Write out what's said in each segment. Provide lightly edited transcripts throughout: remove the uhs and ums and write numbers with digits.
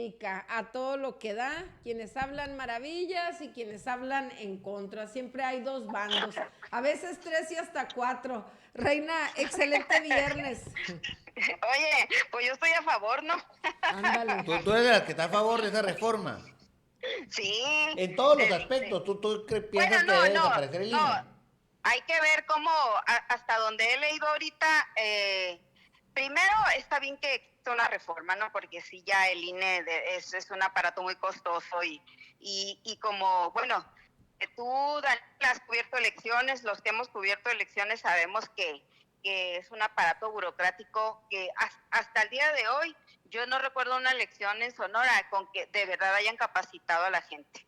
polémica a todo lo que da, quienes hablan maravillas y quienes hablan en contra. Siempre hay dos bandos, a veces 3 y hasta 4. Reina, excelente viernes. Oye, pues yo estoy a favor, ¿no? Ándale. Tú eres la que está a favor de esa reforma. Sí, En todos los de- aspectos, tú bueno, piensas que debe desaparecer el no, INE. hay que ver cómo, hasta donde he leído ahorita, primero está bien que exista una reforma, ¿no? Porque sí, ya el INE es un aparato muy costoso y como, bueno, tú, Daniel, has cubierto elecciones, los que hemos cubierto elecciones sabemos que es un aparato burocrático que hasta el día de hoy yo no recuerdo una elección en Sonora con que de verdad hayan capacitado a la gente.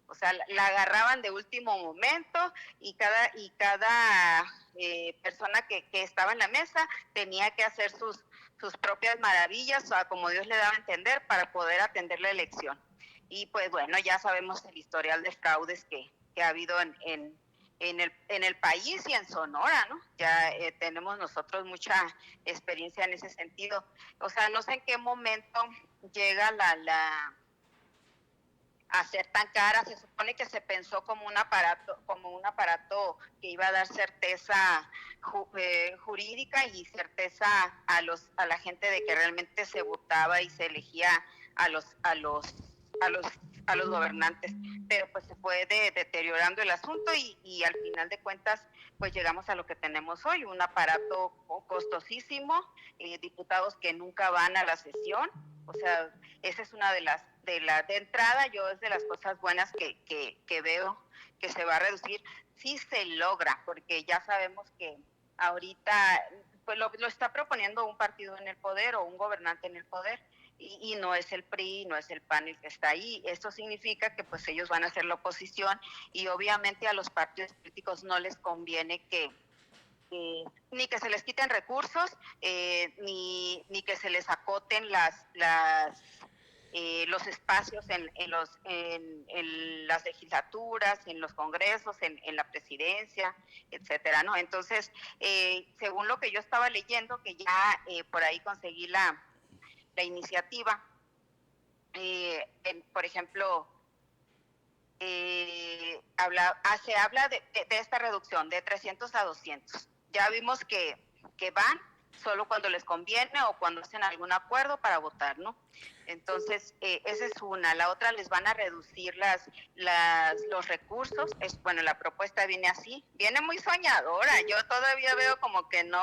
O sea, la agarraban de último momento y cada persona que estaba en la mesa tenía que hacer sus propias maravillas, o sea, como Dios le daba a entender, para poder atender la elección. Y pues bueno, ya sabemos el historial de fraudes que ha habido en el país y en Sonora, ¿no? Ya tenemos nosotros mucha experiencia en ese sentido. O sea, no sé en qué momento llega a ser tan cara. Se supone que se pensó como un aparato que iba a dar certeza jurídica y certeza a la gente de que realmente se votaba y se elegía a los gobernantes, pero pues se fue deteriorando el asunto y al final de cuentas pues llegamos a lo que tenemos hoy, un aparato costosísimo, diputados que nunca van a la sesión. O sea, esa es una de entrada, yo es de las cosas buenas que veo que se va a reducir, sí se logra, porque ya sabemos que ahorita pues lo está proponiendo un partido en el poder o un gobernante en el poder, y no es el PRI, no es el PAN el que está ahí. Esto significa que pues ellos van a ser la oposición y obviamente a los partidos políticos no les conviene ni que se les quiten recursos, ni que se les acoten los espacios en las legislaturas, en los congresos, en la presidencia, etcétera, ¿no? Entonces, según lo que yo estaba leyendo, que ya por ahí conseguí la iniciativa, por ejemplo, se habla de esta reducción de 300 a 200. Ya vimos que van solo cuando les conviene o cuando hacen algún acuerdo para votar, ¿no? Entonces, esa es una. La otra, les van a reducir los recursos. Bueno, la propuesta viene así, viene muy soñadora. Yo todavía veo como que no,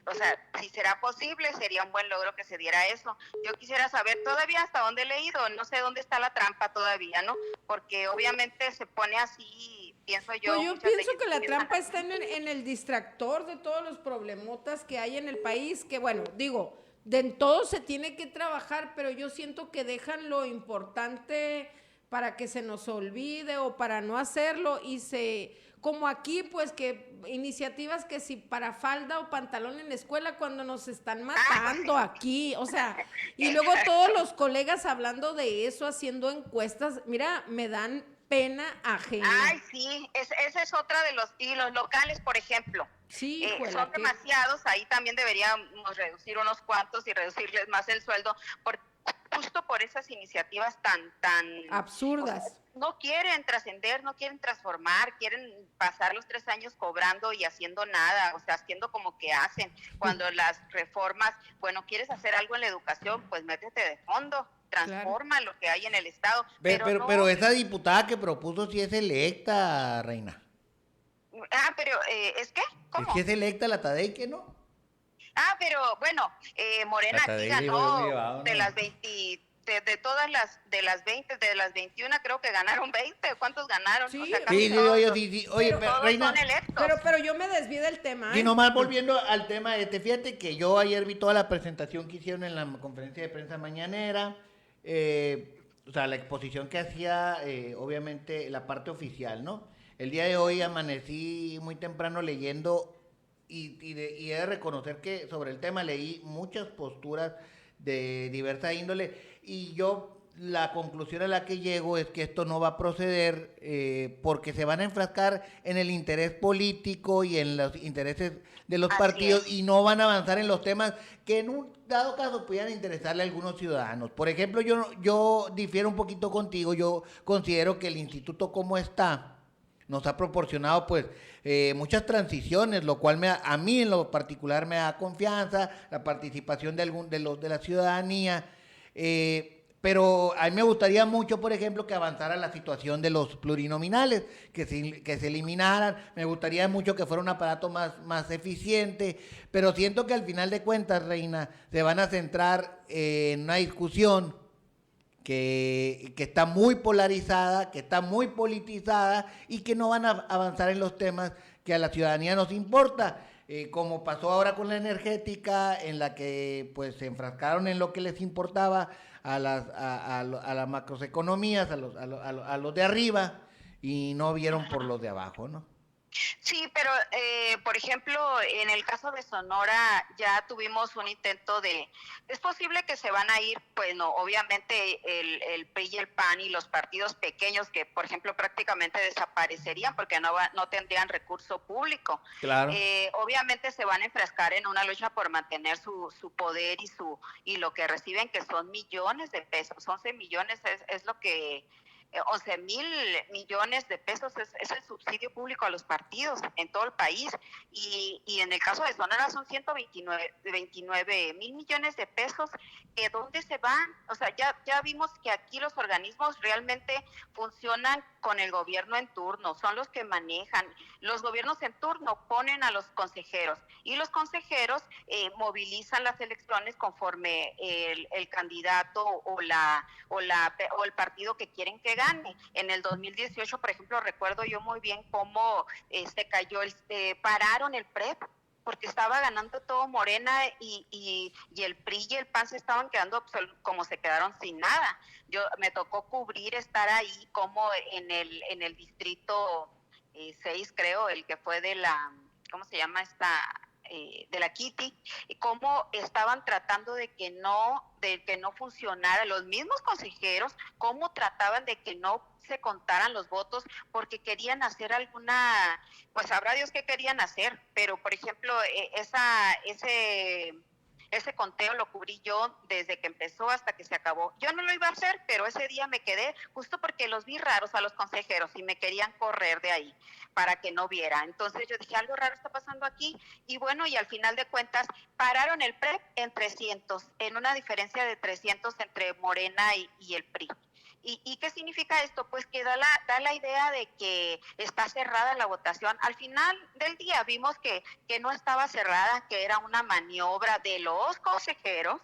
o sea, si será posible, sería un buen logro que se diera eso. Yo quisiera saber todavía hasta dónde he leído, no sé dónde está la trampa todavía, ¿no? Porque obviamente se pone así, pienso Pues yo, yo muchas pienso leyes que la empiezan trampa está en el distractor de todos los problemotas que hay en el país, que bueno, digo, de todo se tiene que trabajar, pero yo siento que dejan lo importante para que se nos olvide o para no hacerlo como aquí, pues que iniciativas que si para falda o pantalón en la escuela cuando nos están matando aquí, o sea, y luego todos Exacto. los colegas hablando de eso, haciendo encuestas, mira, me dan pena ajena. Ay, sí, esa es otra y los locales, por ejemplo, Sí, son hijuela, que demasiados, ahí también deberíamos reducir unos cuantos y reducirles más el sueldo, justo por esas iniciativas o sea, absurdas. no quieren trascender, no quieren transformar, quieren pasar los 3 años cobrando y haciendo nada, o sea, haciendo como que hacen, cuando las reformas, bueno, quieres hacer algo en la educación, pues métete de fondo, Claro. transforma lo que hay en el Estado, pero Pero no. esa diputada que propuso sí es electa, reina. Pero, ¿es qué? Es que ¿Cómo? es electa la Tadei, ¿no? Pero bueno, Morena La aquí Tadei le dijo yo me ganó llevaba, de ¿no? las 20, de todas de las 20, de las 21 creo que ganaron 20. ¿Cuántos ganaron? O Sí, sea, casi Sí, sí, todos oye, sí, sí. Oye, pero, todos son reina, electos. pero yo me desvié del tema, y ¿eh? nomás volviendo al tema, fíjate que yo ayer vi toda la presentación que hicieron en la conferencia de prensa mañanera, o sea, la exposición que hacía, obviamente, la parte oficial, ¿no? El día de hoy amanecí muy temprano leyendo y he de reconocer que sobre el tema leí muchas posturas de diversa índole y yo la conclusión a la que llego es que esto no va a proceder porque se van a enfrascar en el interés político y en los intereses de los Así partidos es. y no van a avanzar en los temas que en un dado caso pudieran interesarle a algunos ciudadanos. Por ejemplo, yo difiero un poquito contigo, yo considero que el instituto como está nos ha proporcionado pues muchas transiciones, lo cual a mí en lo particular me da confianza, la participación de la ciudadanía, pero a mí me gustaría mucho, por ejemplo, que avanzara la situación de los plurinominales, que se eliminaran, me gustaría mucho que fuera un aparato más eficiente, pero siento que al final de cuentas, Reina, se van a centrar en una discusión que está muy polarizada, que está muy politizada y que no van a avanzar en los temas que a la ciudadanía nos importa, como pasó ahora con la energética, en la que pues se enfrascaron en lo que les importaba a las macroeconomías, a los de arriba, y no vieron por los de abajo, ¿no? Sí, pero por ejemplo, en el caso de Sonora ya tuvimos un intento es posible que se van a ir, pues no, obviamente el PRI y el PAN y los partidos pequeños que, por ejemplo, prácticamente desaparecerían porque no tendrían recurso público. Claro. Obviamente se van a enfrascar en una lucha por mantener su poder y lo que reciben, que son millones de pesos, 11 millones es lo que 11,000 millones de pesos es el subsidio público a los partidos en todo el país y en el caso de Sonora son 129 mil millones de pesos que dónde se van, o sea, ya vimos que aquí los organismos realmente funcionan con el gobierno en turno, son los que manejan, los gobiernos en turno ponen a los consejeros y los consejeros movilizan las elecciones conforme el candidato o el partido que quieren que gane. En el 2018, por ejemplo, recuerdo yo muy bien cómo se cayó, pararon el PREP porque estaba ganando todo Morena y el PRI y el PAN se estaban quedando como se quedaron sin nada. Me tocó estar ahí como en el distrito 6, creo, el que fue de ¿cómo se llama esta? De la Kitty, cómo estaban tratando de que no funcionara, los mismos consejeros, cómo trataban de que no se contaran los votos porque querían hacer pues sabrá Dios qué querían hacer, pero por ejemplo ese conteo lo cubrí yo desde que empezó hasta que se acabó. Yo no lo iba a hacer, pero ese día me quedé justo porque los vi raros a los consejeros y me querían correr de ahí para que no viera. Entonces yo dije, algo raro está pasando aquí. Y bueno, y al final de cuentas pararon el PREP en 300, en una diferencia de 300 entre Morena y el PRI. ¿Y qué significa esto? Pues que da la idea de que está cerrada la votación. Al final del día vimos que no estaba cerrada, que era una maniobra de los consejeros,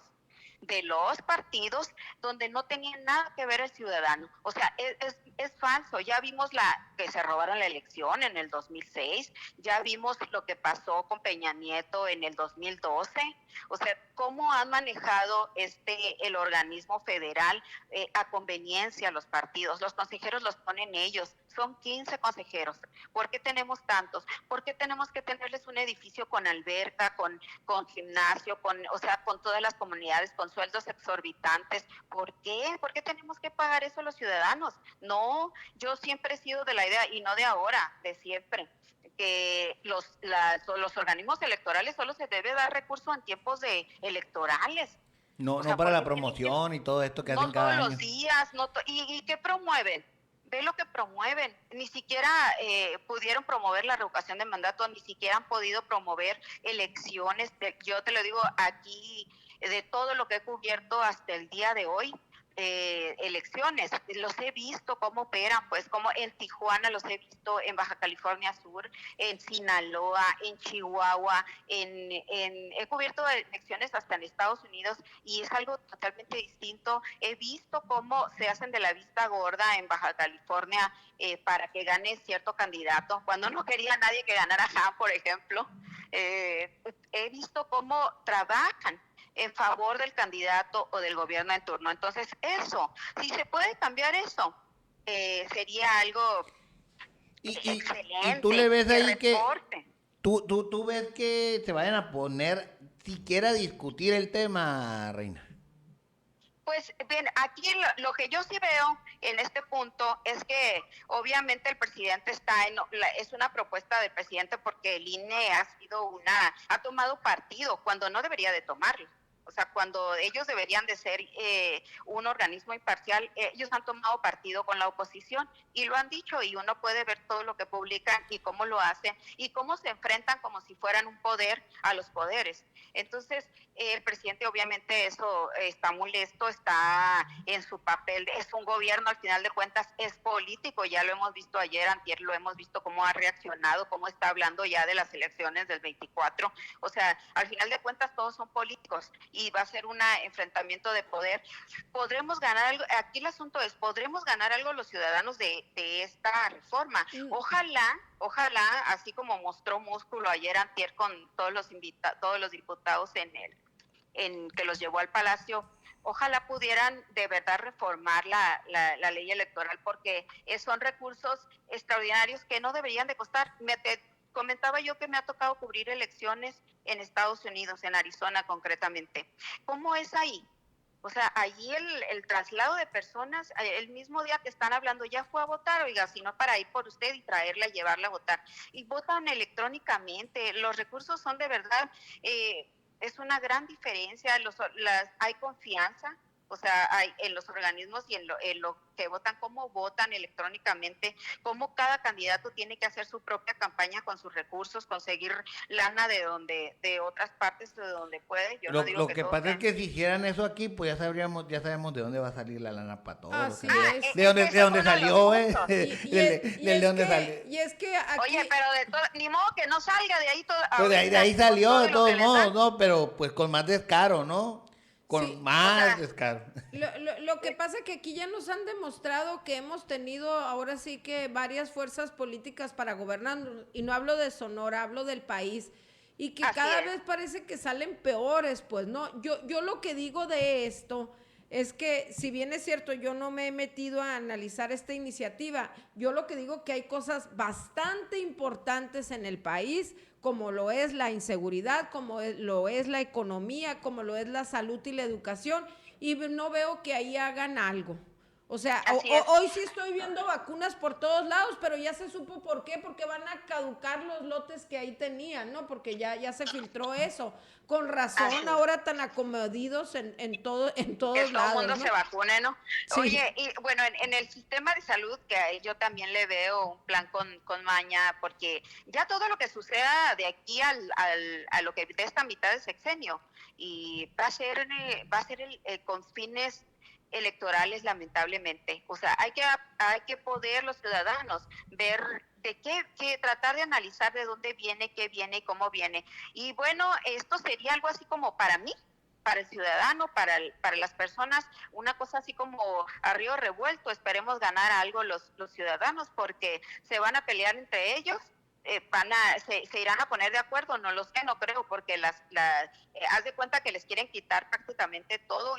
de los partidos, donde no tenía nada que ver el ciudadano. O sea, es falso. Ya vimos que se robaron la elección en el 2006, ya vimos lo que pasó con Peña Nieto en el 2012. O sea, cómo han manejado el organismo federal a conveniencia los partidos. Los consejeros los ponen ellos. Son 15 consejeros. ¿Por qué tenemos tantos? ¿Por qué tenemos que tenerles un edificio con alberca, con gimnasio, con todas las comunidades, con sueldos exorbitantes? ¿Por qué? ¿Por qué tenemos que pagar eso los ciudadanos? No, yo siempre he sido de la idea, y no de ahora, de siempre, que los organismos electorales solo se debe dar recurso en tiempos electorales. No, no para la promoción y todo esto que hacen cada año. No todos los días, ¿y qué promueven? Ve lo que promueven. Ni siquiera pudieron promover la revocación de mandato, ni siquiera han podido promover elecciones. Yo te lo digo aquí, de todo lo que he cubierto hasta el día de hoy, elecciones, los he visto cómo operan, pues como en Tijuana los he visto, en Baja California Sur, en Sinaloa, en Chihuahua, he cubierto elecciones hasta en Estados Unidos y es algo totalmente distinto. He visto cómo se hacen de la vista gorda en Baja California para que gane cierto candidato, cuando no quería nadie que ganara Han, por ejemplo. He visto cómo trabajan en favor del candidato o del gobierno en turno. Entonces, si se puede cambiar eso, sería algo excelente. Y tú le ves ahí que tú ves que se vayan a poner siquiera a discutir el tema, Reina. Pues bien, aquí lo que yo sí veo en este punto es que obviamente el presidente es una propuesta del presidente porque el INE ha tomado partido cuando no debería de tomarlo. O sea, cuando ellos deberían de ser un organismo imparcial, ellos han tomado partido con la oposición y lo han dicho, y uno puede ver todo lo que publican y cómo lo hacen y cómo se enfrentan como si fueran un poder a los poderes. Entonces, el presidente obviamente eso está molesto, está en su papel, es un gobierno, al final de cuentas es político, ya lo hemos visto ayer, antier, lo hemos visto cómo ha reaccionado, cómo está hablando ya de las elecciones del 24, o sea, al final de cuentas todos son políticos y va a ser un enfrentamiento de poder. ¿Podremos ganar algo? Aquí el asunto es, ¿podremos ganar algo los ciudadanos de esta reforma? Ojalá, así como mostró músculo ayer antier con todos los diputados en que los llevó al Palacio, ojalá pudieran de verdad reformar la ley electoral, porque son recursos extraordinarios que no deberían de costar. Comentaba yo que me ha tocado cubrir elecciones en Estados Unidos, en Arizona concretamente. ¿Cómo es ahí? O sea, allí el traslado de personas, el mismo día que están hablando, ya fue a votar, oiga, si no para ir por usted y traerla, llevarla a votar. Y votan electrónicamente, los recursos son de verdad, es una gran diferencia, hay confianza, o sea, hay en los organismos y en lo que votan, cómo votan electrónicamente, cómo cada candidato tiene que hacer su propia campaña con sus recursos, conseguir lana de otras partes de donde puede. Yo no digo Lo que pasa es que si hicieran eso aquí, pues ya sabemos de dónde va a salir la lana para todos. Así es. De dónde salió, de dónde salió. Y es que aquí... Oye, pero ni modo que no salga de ahí todo. Pues de ahí salió, de todos modos, ¿no? Pero pues con más descaro, ¿no? Con más descaro. Lo que pasa es que aquí ya nos han demostrado que hemos tenido ahora sí que varias fuerzas políticas para gobernar, y no hablo de Sonora, hablo del país, y que cada vez parece que salen peores, pues, ¿no? Yo lo que digo de esto es que, si bien es cierto, yo no me he metido a analizar esta iniciativa, yo lo que digo que hay cosas bastante importantes en el país, como lo es la inseguridad, lo es la economía, como lo es la salud y la educación, y no veo que ahí hagan algo. O sea, hoy sí estoy viendo vacunas por todos lados, pero ya se supo por qué, porque van a caducar los lotes que ahí tenían, ¿no? Porque ya se filtró eso. Con razón, ahora tan acomodidos en todos lados. Que todo el mundo, ¿no? Se vacune, ¿no? Sí. Oye, y bueno, en el sistema de salud, que a yo también le veo un plan con maña, porque ya todo lo que suceda de aquí a lo que de esta mitad de sexenio, y va a ser con fines electorales, lamentablemente. O sea, hay que poder los ciudadanos ver de qué tratar de analizar de dónde viene, qué viene y cómo viene. Y bueno, esto sería algo así como para mí, para el ciudadano, para las personas, una cosa así como a río revuelto. Esperemos ganar algo los ciudadanos, porque se van a pelear entre ellos. Se irán a poner de acuerdo, no lo sé, no creo, porque haz de cuenta que les quieren quitar prácticamente todo.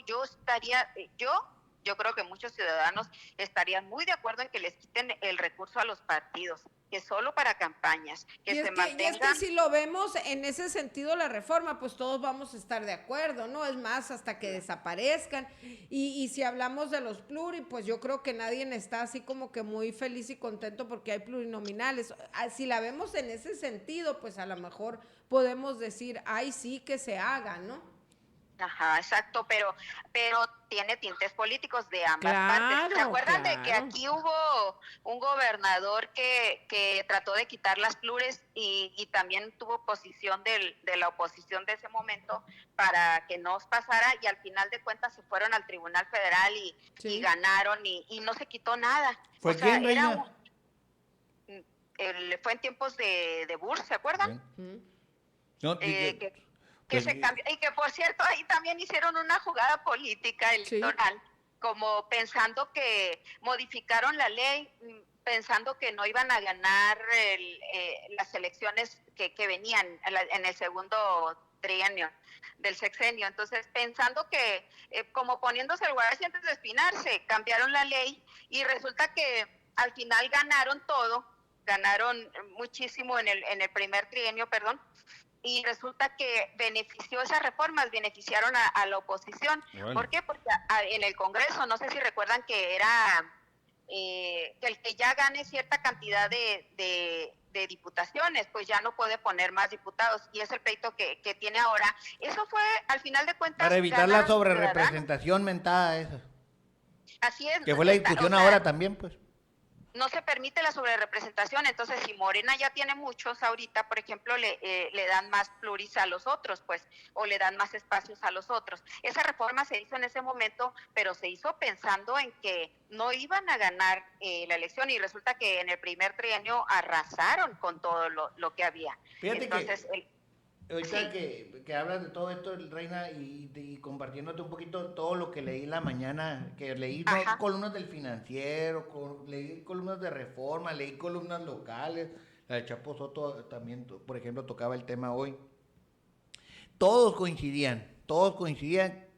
Yo creo que muchos ciudadanos estarían muy de acuerdo en que les quiten el recurso a los partidos, que solo para campañas, que se mantengan. Y es que si lo vemos en ese sentido la reforma, pues todos vamos a estar de acuerdo, ¿no? Es más, hasta que desaparezcan. Y si hablamos de los pluri, pues yo creo que nadie está así como que muy feliz y contento porque hay plurinominales. Si la vemos en ese sentido, pues a lo mejor podemos decir, ay, sí, que se haga, ¿no? Ajá, exacto, pero tiene tintes políticos de ambas partes. ¿Se acuerdan de que aquí hubo un gobernador que trató de quitar las plures y también tuvo oposición de la oposición de ese momento para que no pasara, y al final de cuentas se fueron al Tribunal Federal y ganaron y no se quitó nada? ¿Fue quién, Reina? Fue en tiempos de Bush, ¿se acuerdan? No, que se cambió, y que por cierto ahí también hicieron una jugada política electoral, como pensando que modificaron la ley, pensando que no iban a ganar las elecciones que venían en el segundo trienio del sexenio. Entonces, pensando que, como poniéndose el guarache antes de espinarse, cambiaron la ley y resulta que al final ganaron todo, ganaron muchísimo en el primer trienio, y resulta que esas reformas beneficiaron a la oposición. Bueno. ¿Por qué? Porque en el Congreso, no sé si recuerdan que era que el que ya gane cierta cantidad de diputaciones, pues ya no puede poner más diputados, y es el pleito que tiene ahora. Eso fue, al final de cuentas, Para evitar la ganaron los ciudadanos. sobrerepresentación mentada esa. Así es. Que fue la discusión ahora también, pues. No se permite la sobrerepresentación, entonces si Morena ya tiene muchos ahorita, por ejemplo, le dan más pluris a los otros, pues, o le dan más espacios a los otros. Esa reforma se hizo en ese momento, pero se hizo pensando en que no iban a ganar la elección, y resulta que en el primer trienio arrasaron con todo lo que había. Fíjate entonces, ahorita sí. que hablas de todo esto, Reina, y compartiéndote un poquito todo lo que leí la mañana, que leí columnas del Financiero, leí columnas de Reforma, leí columnas locales, la de Chapo Soto también, por ejemplo, tocaba el tema hoy. Todos coincidían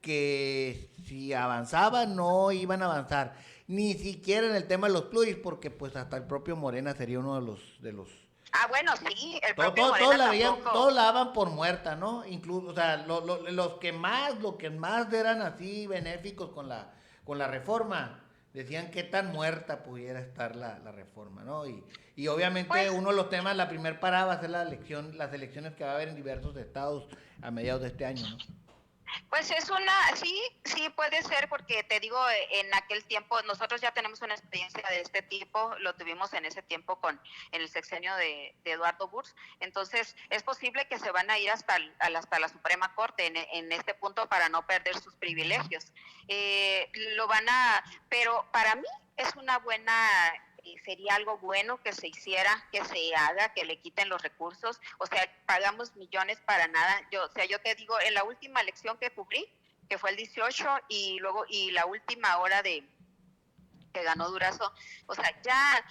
que si avanzaban no iban a avanzar, ni siquiera en el tema de los pluris, porque pues hasta el propio Morena sería uno de los Bueno, sí, el propio Morena tampoco. Todos la daban por muerta, ¿no? Incluso, o sea, los que más eran así benéficos con la reforma, decían qué tan muerta pudiera estar la reforma, ¿no? Y obviamente Pues, uno de los temas, la primer parada va a ser las elecciones que va a haber en diversos estados a mediados de este año, ¿no? Pues sí puede ser, porque te digo, en aquel tiempo nosotros ya tenemos una experiencia de este tipo, lo tuvimos en ese tiempo en el sexenio de Eduardo Burs. Entonces es posible que se van a ir hasta la Suprema Corte en este punto para no perder sus privilegios. Pero para mí es una buena, sería algo bueno que se hiciera, que se haga, que le quiten los recursos. O sea, pagamos millones para nada. Yo te digo, en la última elección que cubrí, que fue el 18, y la última hora que ganó Durazo, o sea, ya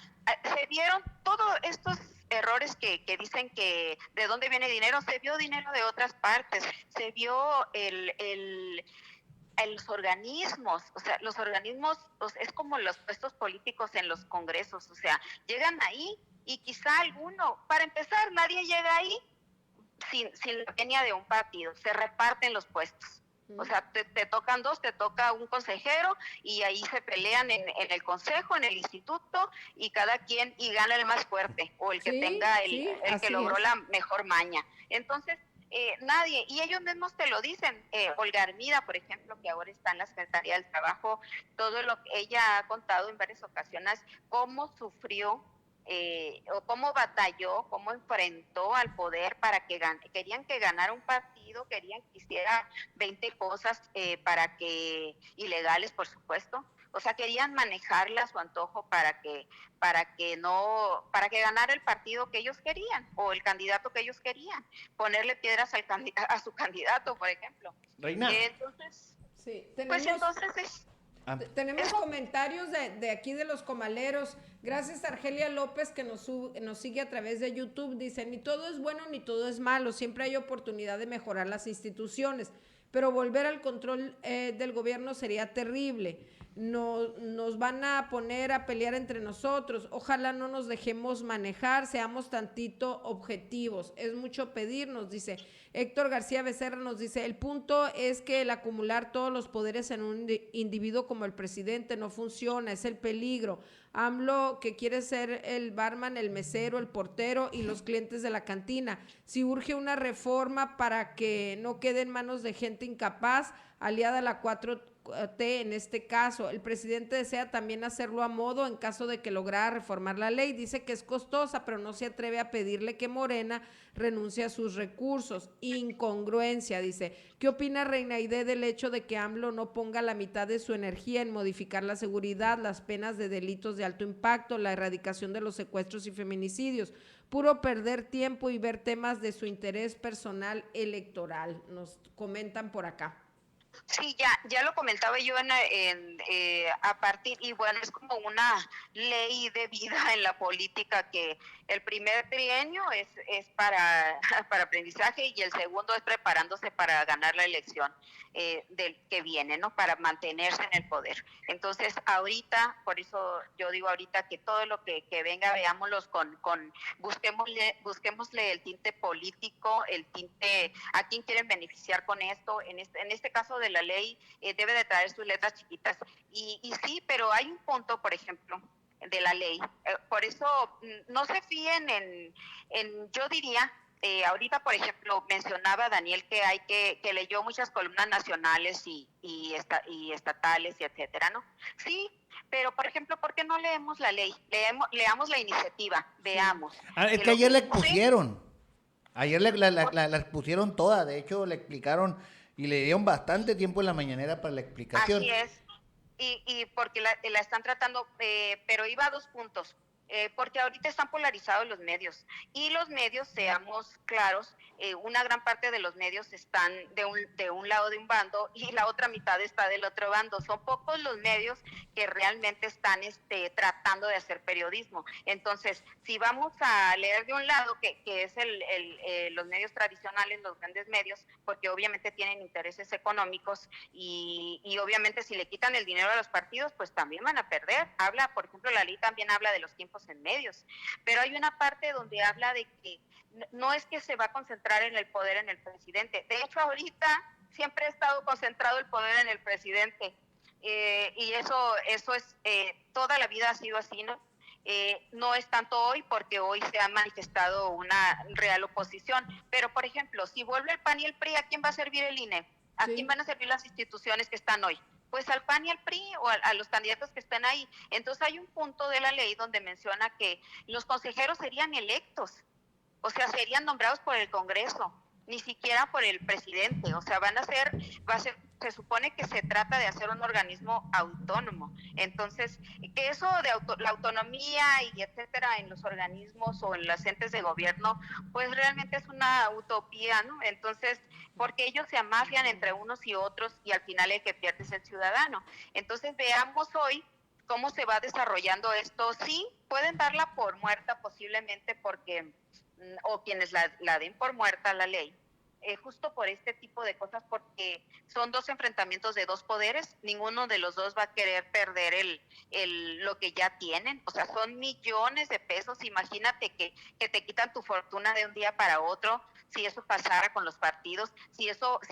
se vieron todos estos errores que dicen que de dónde viene dinero. Se vio dinero de otras partes, se vio los organismos, o sea, los organismos, es como los puestos políticos en los congresos, o sea, llegan ahí y quizá para empezar, nadie llega ahí sin la venia de un partido, se reparten los puestos. O sea, te tocan dos, te toca un consejero, y ahí se pelean en el consejo, en el instituto, y cada quien, y gana el más fuerte, o el que tenga el que logró la mejor maña. Entonces, nadie, y ellos mismos te lo dicen. Olga Armida, por ejemplo, que ahora está en la Secretaría del Trabajo, todo lo que ella ha contado en varias ocasiones, cómo sufrió, o cómo batalló, cómo enfrentó al poder para querían que ganara un partido, querían que hiciera 20 cosas ilegales, por supuesto. O sea, querían manejarla a su antojo para que ganara el partido que ellos querían, o el candidato que ellos querían, ponerle piedras a su candidato, por ejemplo. Reina. Entonces, sí, tenemos comentarios de aquí de los comaleros. Gracias a Argelia López, que nos sigue a través de YouTube. Dice, ni todo es bueno ni todo es malo, siempre hay oportunidad de mejorar las instituciones, pero volver al control del gobierno sería terrible. Nos van a poner a pelear entre nosotros. Ojalá no nos dejemos manejar, seamos tantito objetivos. Es mucho pedir, nos dice Héctor García Becerra. Nos dice, el punto es que el acumular todos los poderes en un individuo como el presidente no funciona, es el peligro. AMLO, que quiere ser el barman, el mesero, el portero y los clientes de la cantina. Si urge una reforma para que no quede en manos de gente incapaz, aliada a la 4T en este caso. El presidente desea también hacerlo a modo en caso de que lograra reformar la ley. Dice que es costosa, pero no se atreve a pedirle que Morena renuncie a sus recursos. Incongruencia, dice. ¿Qué opina Reina Aide del hecho de que AMLO no ponga la mitad de su energía en modificar la seguridad, las penas de delitos de alto impacto, la erradicación de los secuestros y feminicidios? Puro perder tiempo y ver temas de su interés personal electoral, nos comentan por acá. Sí, ya lo comentaba yo a partir, y bueno, es como una ley de vida en la política que el primer trienio es para aprendizaje y el segundo es preparándose para ganar la elección del que viene, ¿no? Para mantenerse en el poder. Entonces, ahorita, por eso yo digo ahorita que todo lo que venga, veámoslos busquémosle el tinte político, el tinte, a quién quieren beneficiar con esto, en este caso de la ley debe de traer sus letras chiquitas. Y sí, pero hay un punto, por ejemplo, de la ley. Por eso no se fíen yo diría, ahorita, por ejemplo, mencionaba Daniel que leyó muchas columnas nacionales y estatales y etcétera, ¿no? Sí, pero por ejemplo, ¿por qué no leemos la ley? Leamos la iniciativa, veamos. Es que ayer le expusieron. Ayer la expusieron toda, de hecho le explicaron y le dieron bastante tiempo en la mañanera para la explicación. Así es, y porque la están tratando, pero iba a 2 puntos. Porque ahorita están polarizados los medios y los medios, seamos claros, una gran parte de los medios están de un lado de un bando y la otra mitad está del otro bando. Son pocos los medios que realmente están tratando de hacer periodismo. Entonces, si vamos a leer de un lado, que es los medios tradicionales, los grandes medios, porque obviamente tienen intereses económicos y obviamente si le quitan el dinero a los partidos, pues también van a perder. Por ejemplo, la ley también habla de los tiempos en medios, pero hay una parte donde habla de que no es que se va a concentrar en el poder en el presidente. De hecho, ahorita siempre ha estado concentrado el poder en el presidente, y eso es, toda la vida ha sido así, ¿no? No es tanto hoy porque hoy se ha manifestado una real oposición, pero por ejemplo, si vuelve el PAN y el PRI, ¿a quién va a servir el INE? ¿A quién van a servir las instituciones que están hoy? Pues al PAN y al PRI o a los candidatos que estén ahí. Entonces hay un punto de la ley donde menciona que los consejeros serían electos, o sea, serían nombrados por el Congreso, ni siquiera por el presidente, o sea, se supone que se trata de hacer un organismo autónomo. Entonces, que eso de la autonomía y etcétera en los organismos o en los entes de gobierno, pues realmente es una utopía, ¿no? Entonces, porque ellos se amafian entre unos y otros y al final el que pierde es el ciudadano. Entonces, veamos hoy cómo se va desarrollando esto. Sí, pueden darla por muerta posiblemente porque, o quienes la den por muerta la ley, justo por este tipo de cosas, porque son 2 enfrentamientos de 2 poderes, ninguno de los dos va a querer perder lo que ya tienen, o sea, son millones de pesos. Imagínate que te quitan tu fortuna de un día para otro. Si eso pasara con los partidos, si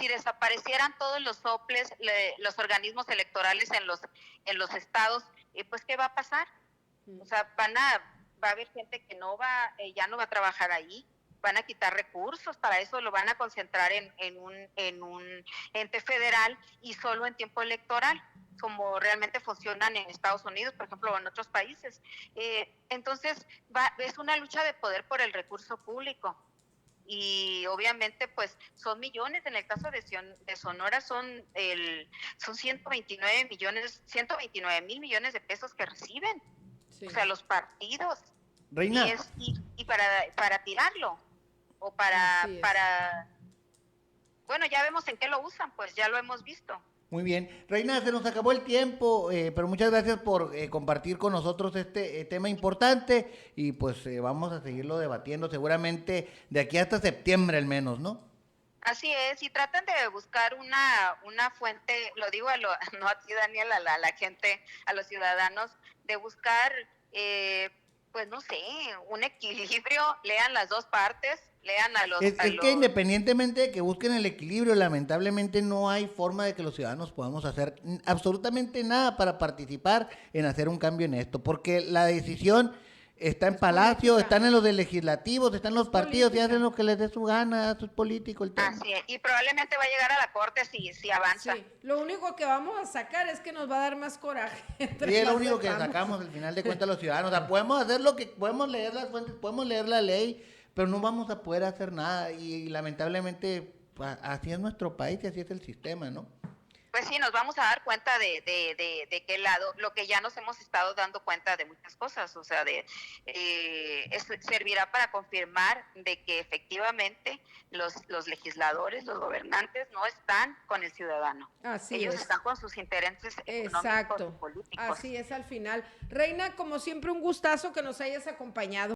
desaparecieran todos los soples, los organismos electorales en los estados, pues ¿qué va a pasar? O sea, va a haber gente que ya no va a trabajar ahí, van a quitar recursos, para eso lo van a concentrar en un ente federal y solo en tiempo electoral, como realmente funcionan en Estados Unidos, por ejemplo, o en otros países. Entonces, es una lucha de poder por el recurso público. Y obviamente pues son millones. En el caso de Sonora son 129 mil millones de pesos que reciben, sí. O sea, los partidos. Reina. Y para tirarlo o para bueno, ya vemos en qué lo usan, pues ya lo hemos visto. Muy bien. Reina, se nos acabó el tiempo, pero muchas gracias por compartir con nosotros este tema importante y pues vamos a seguirlo debatiendo seguramente de aquí hasta septiembre al menos, ¿no? Así es, y tratan de buscar una fuente, lo digo no a ti, Daniel, a la gente, a los ciudadanos, de buscar, pues no sé, un equilibrio, lean las 2 partes, lean a los... que independientemente de que busquen el equilibrio, lamentablemente no hay forma de que los ciudadanos podamos hacer absolutamente nada para participar en hacer un cambio en esto, porque la decisión está en Palacio, están en los legislativos, están los partidos y hacen lo que les dé su gana, eso es político el tema. Así es, y probablemente va a llegar a la Corte si avanza. Sí, lo único que vamos a sacar es que nos va a dar más coraje. Sí, es lo único que sacamos al final de cuentas los ciudadanos. O sea, podemos hacer podemos leer las fuentes, podemos leer la ley, pero no vamos a poder hacer nada y lamentablemente así es nuestro país y así es el sistema, ¿no? pues sí, nos vamos a dar cuenta de qué lado, lo que ya nos hemos estado dando cuenta de muchas cosas, o sea, servirá para confirmar de que efectivamente los legisladores, los gobernantes no están con el ciudadano. Así Ellos es. están con sus intereses económicos y Exacto. políticos. Así es al final. Reina, como siempre, un gustazo que nos hayas acompañado.